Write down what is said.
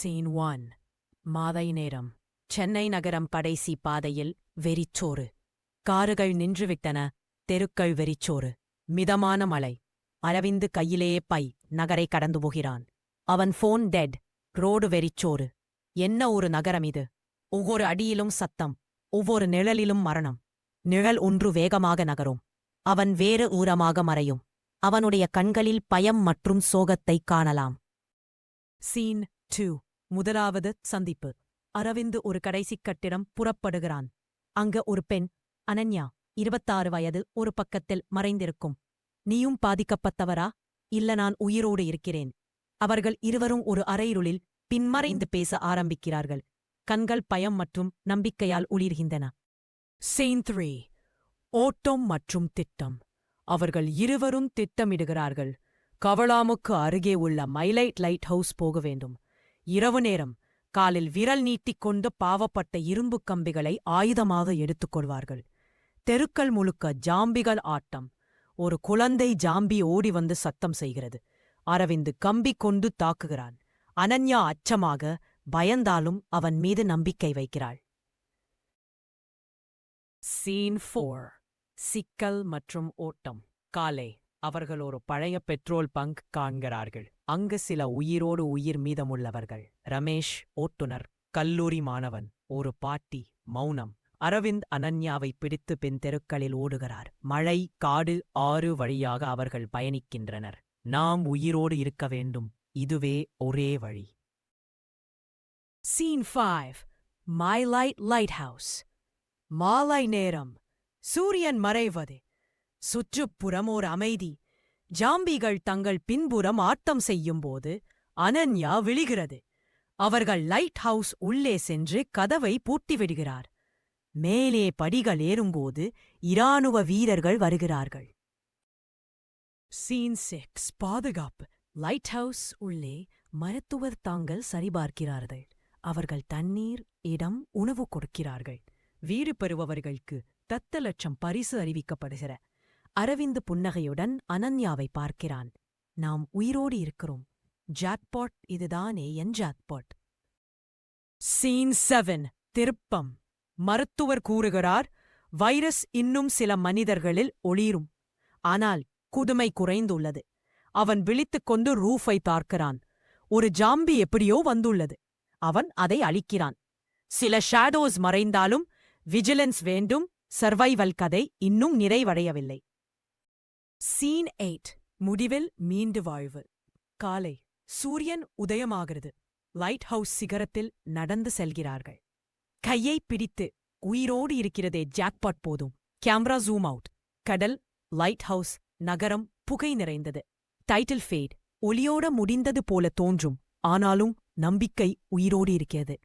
Scene 1 மாலை நேரம். சென்னை நகரம் கடைசி பாதையில் வெறிச்சோறு. காருகள் நின்றுவிட்டன. தெருக்கள் வெறிச்சோறு. மிதமான மழை. அரவிந்து கையிலேயே பை நகரை கடந்து போகிறான். அவன் ஃபோன் டெட். ரோடு வெறிச்சோறு. என்ன ஒரு நகரம் இது! ஒவ்வொரு அடியிலும் சத்தம், ஒவ்வொரு நிழலிலும் மரணம். நிழல் ஒன்று வேகமாக நகரும். அவன் வேறு ஊரமாக மறையும். அவனுடைய கண்களில் பயம் மற்றும் சோகத்தைக் காணலாம். சீன் 2 முதலாவது சந்திப்பு. அரவிந்து ஒரு கடைசிக் கட்டிடம் புறப்படுகிறான். அங்க ஒரு பெண், அனன்யா, 26 வயது, ஒரு பக்கத்தில் மறைந்திருக்கும். நீயும் பாதிக்கப்பட்டவரா? இல்ல, நான் உயிரோடு இருக்கிறேன். அவர்கள் இருவரும் ஒரு அறையிருளில் பின்மறைந்து பேச ஆரம்பிக்கிறார்கள். கண்கள் பயம் மற்றும் நம்பிக்கையால் ஒளிர்கின்றன. சீன் 3 ஓட்டம் மற்றும் திட்டம். அவர்கள் இருவரும் திட்டமிடுகிறார்கள். கவலாமுக்கு அருகே உள்ள மைலைட் லைட் ஹவுஸ் போக வேண்டும். இரவு நேரம். காலில் விரல் நீட்டிக்கொண்டு பாவப்பட்ட இரும்பு கம்பிகளை ஆயுதமாக எடுத்துக்கொள்வார்கள். தெருக்கள் முழுக்க ஜாம்பிகள் ஆட்டம். ஒரு குழந்தை ஜாம்பி ஓடி வந்து சத்தம் செய்கிறது. அரவிந்து கம்பி கொண்டு தாக்குகிறான். அனன்யா அச்சமாக, பயந்தாலும் அவன் மீது நம்பிக்கை வைக்கிறாள். சீன் 4 சிக்கல் மற்றும் ஓட்டம். காலை. அவர்கள் ஒரு பழைய பெட்ரோல் பங்க் காண்கிறார்கள். அங்கு சில உயிரோடு உயிர் மீதமுள்ளவர்கள். ரமேஷ், ஓட்டுநர், கல்லூரி மாணவன், ஒரு பாட்டி, மௌனம். அரவிந்த் அனன்யாவை பிடித்து பின் தெருக்களில் ஓடுகிறார். மழை, காடு, ஆறு வழியாக அவர்கள் பயணிக்கின்றனர். நாம் உயிரோடு இருக்க வேண்டும். இதுவே ஒரே வழி. சீன் 5 மைலைட் லைட் ஹவுஸ். மாலை நேரம். சூரியன் மறைவது. சுற்றுப்புறம் ஓர் அமைதி. ஜாம்பிகள் தங்கள் பின்புறம் ஆட்டம் செய்யும்போது அனன்யா விழிகிறது. அவர்கள் லைட் ஹவுஸ் உள்ளே சென்று கதவை பூட்டிவிடுகிறார். மேலே படிகள் ஏறும்போது இராணுவ வீரர்கள் வருகிறார்கள். சீன் 6 பாதுகாப்பு. லைட் ஹவுஸ் உள்ளே மருத்துவர் தாங்கள் சரிபார்க்கிறார்கள். அவர்கள் தண்ணீர், இடம், உணவு கொடுக்கிறார்கள். வீடு பெறுபவர்களுக்கு 10 லட்சம் பரிசு அறிவிக்கப்படுகிற. அரவிந்து புன்னகையுடன் அனன்யாவை பார்க்கிறான். நாம் உயிரோடு இருக்கிறோம். ஜாக்பாட் இதுதானே என் ஜாக்பாட். சீன் 7 திருப்பம். மருத்துவர் கூறுகிறார், வைரஸ் இன்னும் சில மனிதர்களில் ஒளிரும். ஆனால் குதுமை குறைந்துள்ளது. அவன் விழித்துக்கொண்டு ரூஃபை பார்க்கிறான். ஒரு ஜாம்பி எப்படியோ வந்துள்ளது. அவன் அதை அழிக்கிறான். சில ஷாடோஸ் மறைந்தாலும் விஜிலன்ஸ் வேண்டும். சர்வைவல் கதை இன்னும் நிறைவடையவில்லை. சீன் 8 முடிவில் மீண்டு வாழ்வு. காலை. சூரியன் உதயமாகிறது. லைட் ஹவுஸ் சிகரத்தில் நடந்து செல்கிறார்கள். கையை பிடித்து, உயிரோடு இருக்கிறதே ஜாக்பாட் போதும். Camera zoom out. கடல், லைட் ஹவுஸ், நகரம், புகை நிறைந்தது. Title fat. ஒளியோட முடிந்தது போல தோன்றும். ஆனாலும் நம்பிக்கை உயிரோடு இருக்கிறது.